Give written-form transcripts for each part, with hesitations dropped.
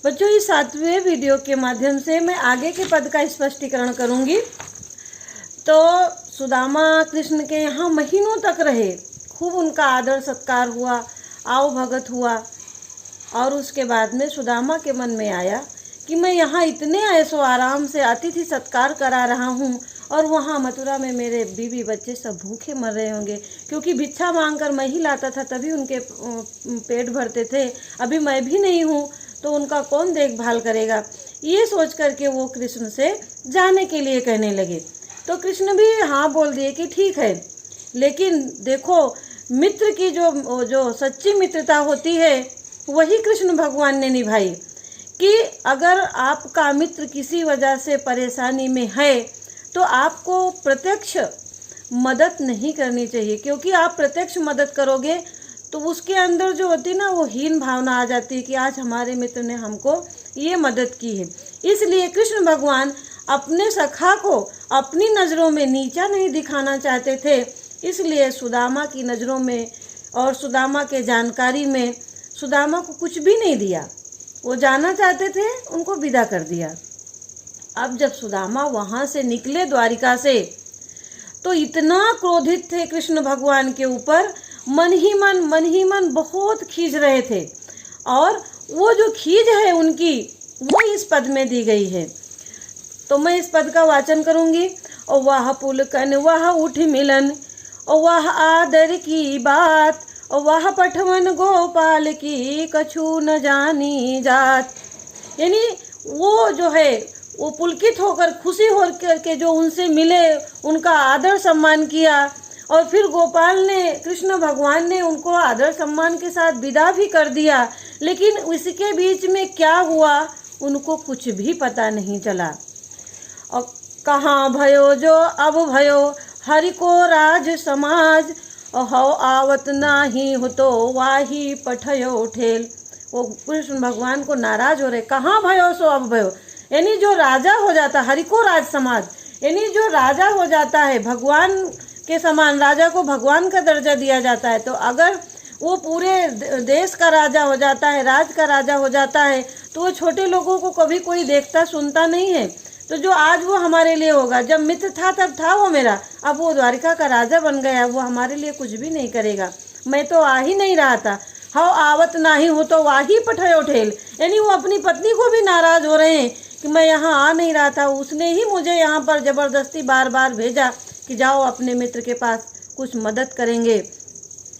बच्चों, इस 7वें वीडियो के माध्यम से मैं आगे के पद का स्पष्टीकरण करूंगी। तो सुदामा कृष्ण के यहाँ महीनों तक रहे, खूब उनका आदर सत्कार हुआ, आओ भगत हुआ। और उसके बाद में सुदामा के मन में आया कि मैं यहाँ इतने ऐसो आराम से अतिथि सत्कार करा रहा हूँ और वहाँ मथुरा में मेरे बीवी बच्चे सब भूखे मर रहे होंगे, क्योंकि भिक्षा मांगकर मैं ही लाता था तभी उनके पेट भरते थे। अभी मैं भी नहीं हूँ तो उनका कौन देखभाल करेगा। ये सोच करके वो कृष्ण से जाने के लिए कहने लगे। तो कृष्ण भी हाँ बोल दिए कि ठीक है, लेकिन देखो मित्र की जो सच्ची मित्रता होती है वही कृष्ण भगवान ने निभाई, कि अगर आपका मित्र किसी वजह से परेशानी में है तो आपको प्रत्यक्ष मदद नहीं करनी चाहिए, क्योंकि आप प्रत्यक्ष मदद करोगे तो उसके अंदर जो होती ना वो हीन भावना आ जाती है कि आज हमारे मित्र ने हमको ये मदद की है। इसलिए कृष्ण भगवान अपने सखा को अपनी नज़रों में नीचा नहीं दिखाना चाहते थे, इसलिए सुदामा की नज़रों में और सुदामा के जानकारी में सुदामा को कुछ भी नहीं दिया। वो जाना चाहते थे, उनको विदा कर दिया। अब जब सुदामा वहाँ से निकले द्वारिका से तो इतना क्रोधित थे कृष्ण भगवान के ऊपर, मन ही मन बहुत खींच रहे थे। और वो जो खींच है उनकी वो इस पद में दी गई है। तो मैं इस पद का वाचन करूंगी। और वह पुलकन वह उठ मिलन, और वह आदर की बात, और वह पठवन गोपाल की कछु न जानी जात। यानी वो जो है वो पुलकित होकर खुशी होकर के जो उनसे मिले, उनका आदर सम्मान किया। और फिर गोपाल ने, कृष्ण भगवान ने उनको आदर सम्मान के साथ विदा भी कर दिया। लेकिन इसके बीच में क्या हुआ उनको कुछ भी पता नहीं चला। और कहाँ भयो जो अब भयो हरि को राज समाज, हौ आवत नाही हो तो वाही पठयो ठेल। वो कृष्ण भगवान को नाराज हो रहे, कहाँ भयो सो अब भयो। यानी जो राजा हो जाता, हरि को राज समाज, यानी जो राजा हो जाता है भगवान के समान, राजा को भगवान का दर्जा दिया जाता है, तो अगर वो पूरे देश का राजा हो जाता है, राज का राजा हो जाता है, तो वो छोटे लोगों को कभी कोई देखता सुनता नहीं है। तो जो आज वो हमारे लिए होगा, जब मित्र था तब था वो मेरा, अब वो द्वारिका का राजा बन गया, वो हमारे लिए कुछ भी नहीं करेगा। मैं तो आ ही नहीं रहा था, हाँ आवत नाही हो तो वाही पठयो ठेल। यानी वो अपनी पत्नी को भी नाराज हो रहे हैं कि मैं यहाँ आ नहीं रहा था, उसने ही मुझे यहाँ पर जबरदस्ती बार बार भेजा कि जाओ अपने मित्र के पास, कुछ मदद करेंगे।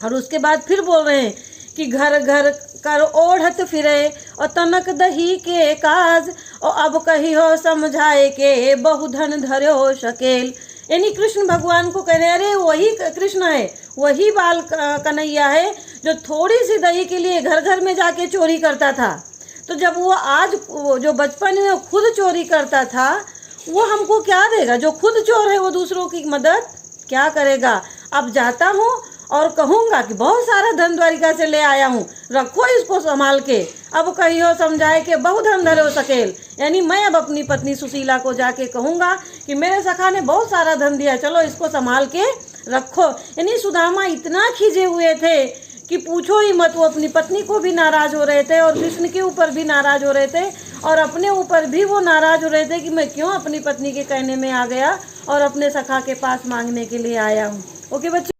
और उसके बाद फिर बोल रहे हैं कि घर घर कर ओढ़त फिरे, और तनक दही के काज, और अब कही हो समझाए के बहु धन धर्यो शकेल। यानी कृष्ण भगवान को कह रहे, अरे वही कृष्ण है, वही बाल कन्हैया है जो थोड़ी सी दही के लिए घर घर में जाके चोरी करता था। तो जब वो आज जो बचपन में खुद चोरी करता था, वो हमको क्या देगा। जो खुद चोर है वो दूसरों की मदद क्या करेगा। अब जाता हूँ और कहूँगा कि बहुत सारा धन द्वारिका से ले आया हूँ, रखो इसको संभाल के। अब कहियो समझाए के बहु धन धरो सकेल। यानी मैं अब अपनी पत्नी सुशीला को जाके कहूँगा कि मेरे सखा ने बहुत सारा धन दिया, चलो इसको संभाल के रखो। यानी सुदामा इतना खींचे हुए थे कि पूछो ही मत। वो अपनी पत्नी को भी नाराज हो रहे थे और कृष्ण के ऊपर भी नाराज हो रहे थे, और अपने ऊपर भी वो नाराज हो रहे थे कि मैं क्यों अपनी पत्नी के कहने में आ गया और अपने सखा के पास मांगने के लिए आया हूँ। ओके बच्चे।